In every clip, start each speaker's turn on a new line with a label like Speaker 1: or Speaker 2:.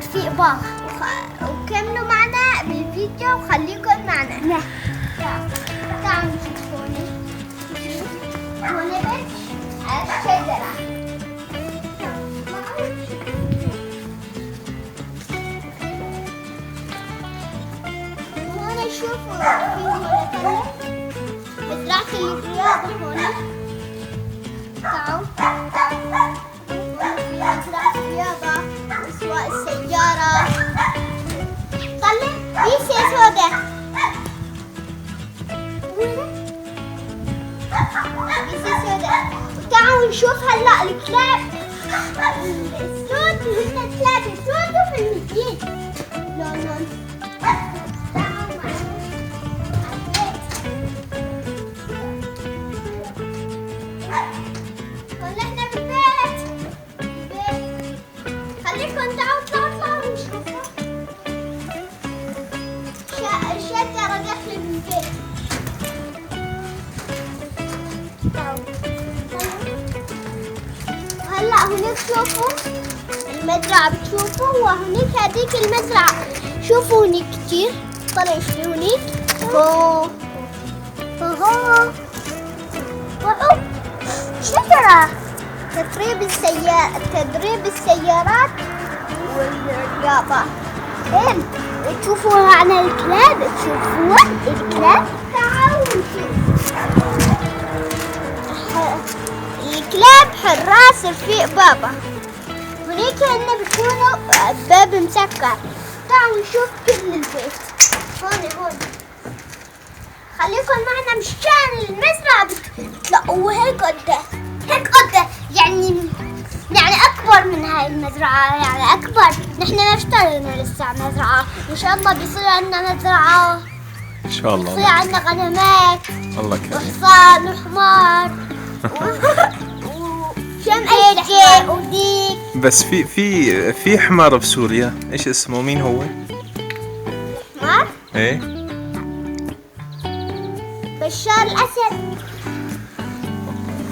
Speaker 1: رفيق بابا وكملوا معنا بالفيديو وخليكم معنا. تعالوا نشوف هون بيت الشجرة. هون شوفوا في مزرعة الرياضة هون. تعالوا مزرعة الرياضة وسواق السيارة. طلع بيسة سوداء. بيسة سوداء. وتعالوا نشوف هلا الكلاب السود. هن ثلاثة سود وفلميين لونهم. هلا هناك شوفوا المزرعة بتشوفوا وهناك هذيك المزرعة. شوفوا هناك كتير. طلعوا شوفوا هناك. شجرة. تدريب السيارات والرياضة. تشوفوا عنا الكلاب. تشوفوا الكلاب. تعالوا نشوف الكلاب حراس رفيق بابا. هناك هن بيكونوا باب مسكر. تعالوا نشوف كل البيت. هون خليكم معنا مشان المزرعة بتلاقوا هيك قد يعني أكبر من هاي المزرعة. يعني أكبر. نحن ما اشترينا لسه مزرعة. إن شاء الله بيصير عندنا مزرعة.
Speaker 2: إن شاء الله
Speaker 1: بيصير عندنا غنمات.
Speaker 2: الله كريم.
Speaker 1: وحصان وحمار. شمعة وديك.
Speaker 2: بس في حمار بسوريا، ايش اسمه؟ مين هو؟
Speaker 1: حمار؟
Speaker 2: ايه
Speaker 1: بشار الأسد.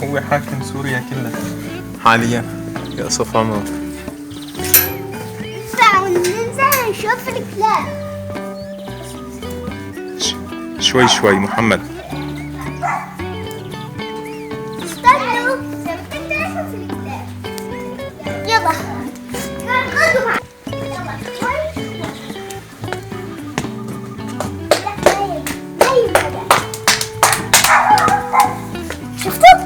Speaker 2: هو حاكم سوريا كلها حاليا يا صف عمر.
Speaker 1: ننزل نشوف الكلاب.
Speaker 2: شوي محمد.
Speaker 1: يلا شفتوا؟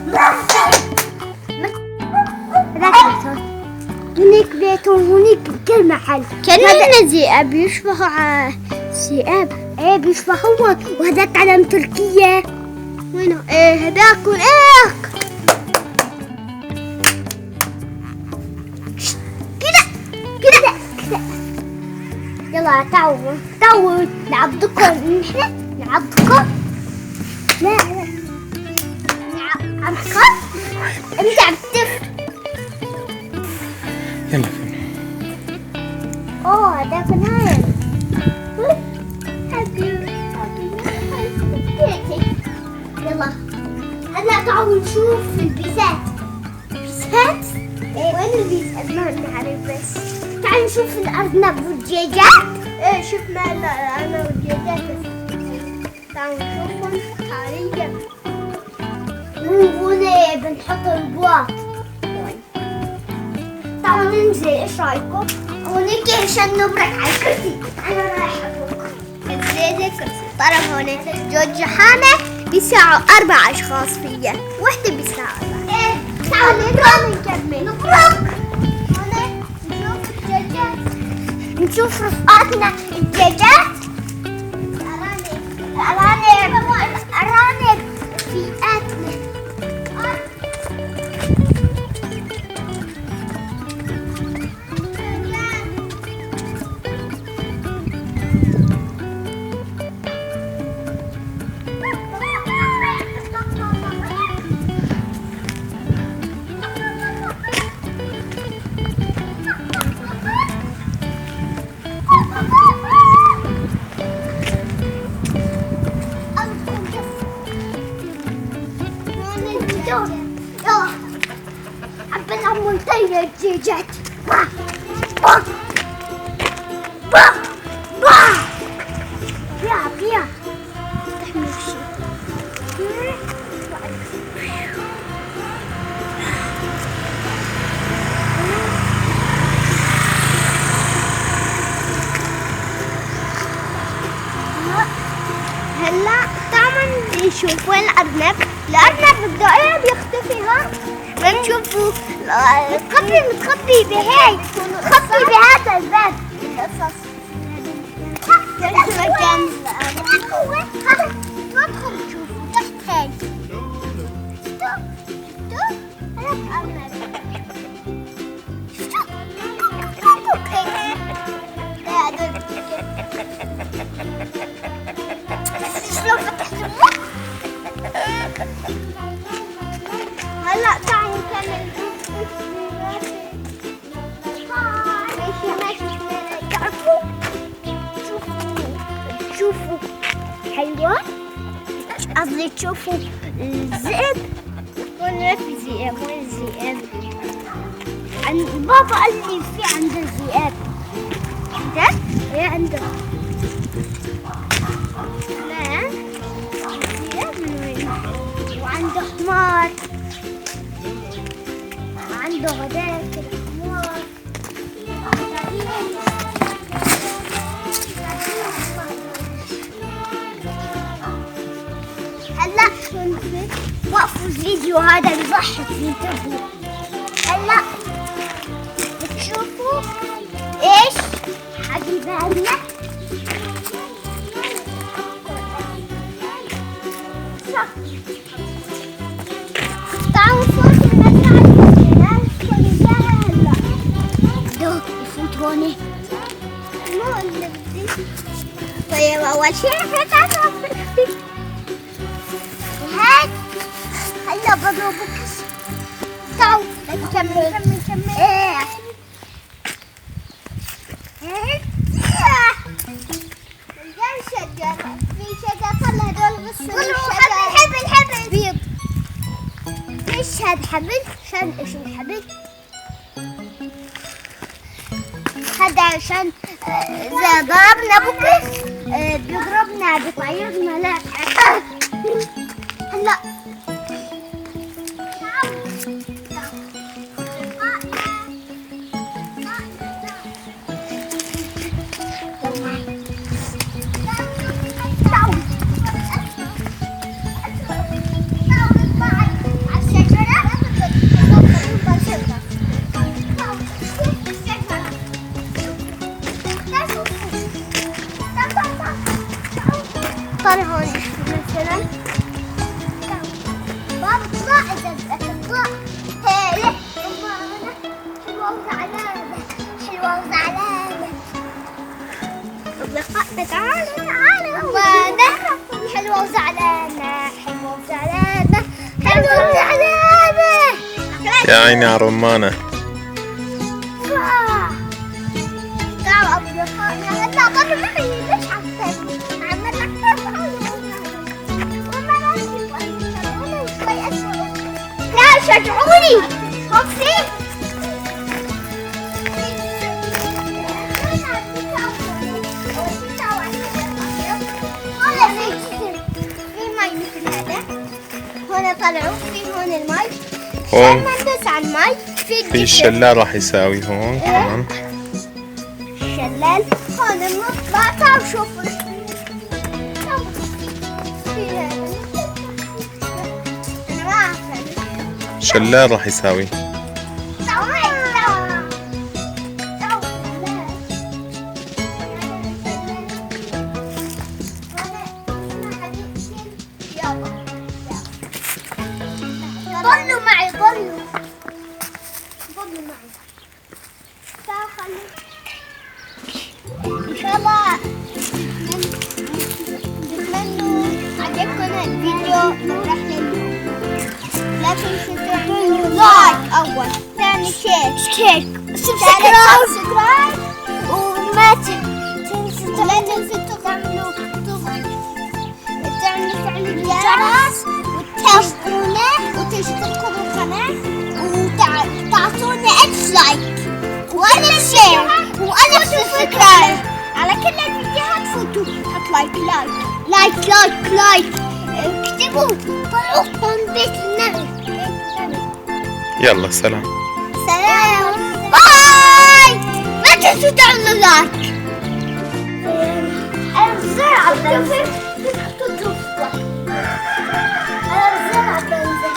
Speaker 1: هناك بيتهم هناك بكل محل. كأننا ذئاب بيشبهوا على ذئاب. ايه بيشبهوا. وهداك علم تركيا. وينه؟ ايه هداك والاخ. كده يلا تعالوا نعضكم. نحن نعضكم. لا نعضكم. انت عم تف.
Speaker 2: يلا
Speaker 1: هذاك نايم. يلا هلا تعالوا نشوف البيسات. بيسات؟ وين البيسات؟ ما نعرف بس. تعالوا نشوف الأرنب والدجاجات. ايه شفنا الأرنب والدجاجات بس. تعالوا نشوفهم حاليا. هون بنحط البواط. تعالوا ننزل. ايش رايكم؟ هونيك عشان نبرك على الكرسي. انا رايحة فوق. نزلت الكرسي. طرف هون جوج حامة بيساعوا 4 أشخاص فيها. وحدة بيساعوا 4. ايه تعالوا نكمل. نبرك. هون نشوف الدجاجات. نشوف رفقاتنا الدجاجات. أرانب رفيقاتنا. يلا حبيت منتهي الدجاجات. بيا تحمل شيء. هلا تعالوا نشوف وين الأرنب. الأرنب الدائرة بيختفي ها. بنشوفوا القبي متخبي بهاي، متخبي بهذا الباب. القصص مكان هذا ندخل نشوفه تحت هاي. شلون فتحت المخ؟ هلا تعالوا نكمل. تعرفوا تشوفوا حيوان، قصدي تشوفوا الذئب. وين في ذئب؟ وين الذئب؟ عند بابا قال لي في عنده ذئاب. عنده؟ ايه عنده. لا ذئاب من وين؟ وعنده حمار، وعنده غداء كده حمار. هلا وقفوا الفيديو هذا يضحك انتبهوا. هلا بتشوفوا ايش حبيبنا؟ تعالوا فوق المزرعة. هلا ده يفوت هوني. مو اللي بدي. طيب أول شيء فتحنا هاي. هلا بضربك. تعالوا نكمل. ايه مليان شجر. في شجر طلع هدول بس حبل بيض. ايش هاد حبل؟ عشان ايش الحبل؟ هذا عشان اذا ضربنا بكس بيضربنا بيطيرنا. لا هلا طلع هون مثلا. بابا اطلع اذا بدك تطلع. هي ليه حلوة وزعلانة، حلوة وزعلانة. أصدقائنا تعالوا وانا حلوة وزعلانة، حلوة وزعلانة، حلوة وزعلانة.
Speaker 2: يا عيني على الرمانة.
Speaker 1: تعالوا أصدقائنا هلا طلعوا معي. ليش عم لا شجعوني خفي. في ماي مثل هذا. هون طلعوا في هون الماي. عشان ما ندوس على الماي
Speaker 2: في الشلال راح يساوي هون كمان.
Speaker 1: الشلال هون نطلع. تعالوا شوفوا
Speaker 2: شلال راح يساوي.
Speaker 1: ضلوا معي. ضلوا معي. ان شاء الله بتمنوا عجبكم الفيديو. نروح لليوم. لا تنسوا تعملوا لايك أول، ثاني شير، سبسكرايب، وما تنسوا لا تنسوا تعملوا فعل الجرس وتشتركوا بالقناة وتعطونا 10 لايك و1000 شير و1000 سبسكرايب. لايك لايك لايك. اكتبوا طلعوكم بيت النبي.
Speaker 2: يلا سلام.
Speaker 1: سلام باي. ما تنسوا تعملوا لايك. الزرعة بنزل تتوفى. الزرعة بنزل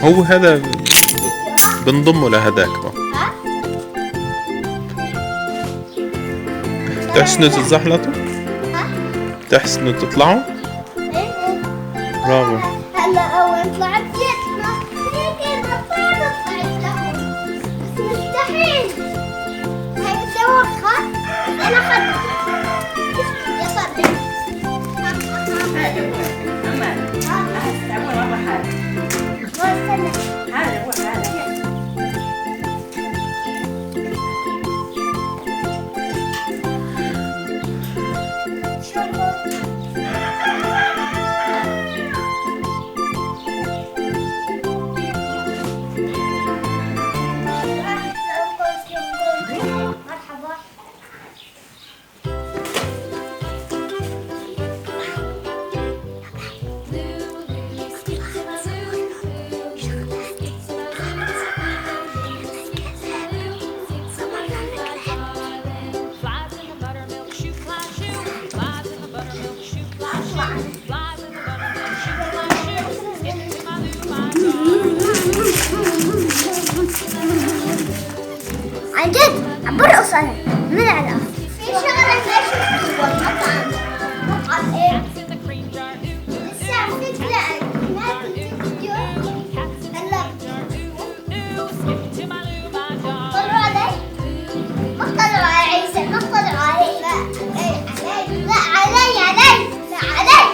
Speaker 2: هو هذا بنضمه لهداك بقى. تحسنوا تتزحلطوا؟ تحسنوا تطلعوا؟ برافو.
Speaker 1: هلا اول طلعت بيتنا هيك نطلع لهم بس مستحيل. هاي بتسوقها انا خدت يا صدق. عن جد عم برقص انا من على في شغله ما شفتها مطعم ايه الساعه 6 ما كنت فيديو هلا طلعوا علي ما طلعوا على عيسى ما طلعوا علي لا علي لا علي لا علي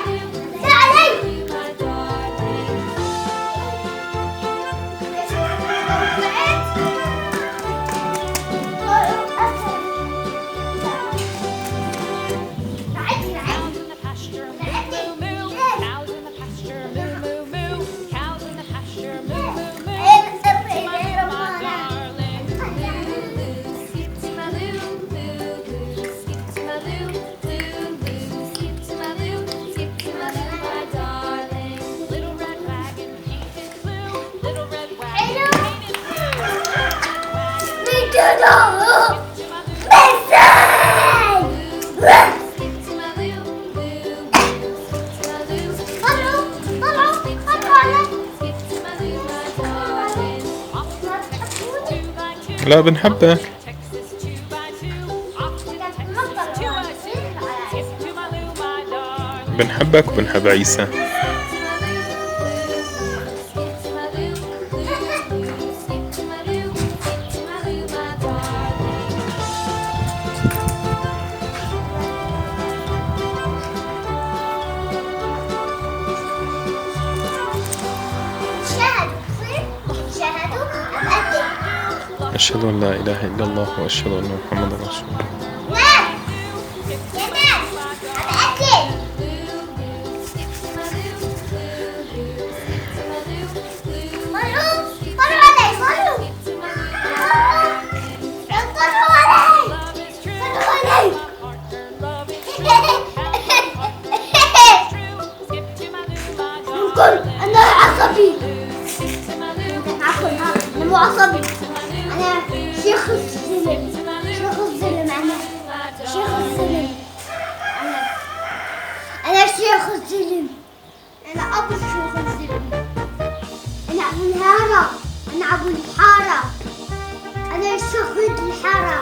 Speaker 2: لا بنحبك. بنحبك وبنحب عيسى. أشهد أن لا إله إلا الله وأشهد أن محمدا رسول الله.
Speaker 1: أنا عصبي. أنا مو عصبي. أنا شيخ الظلم. شيخ الظلم أنا. شيخ الظلم. أنا شيخ الظلم. أنا أبو شيخ الظلم. أنا أبو الهارة. أنا أبو الحارة. أنا شيخ الحارة.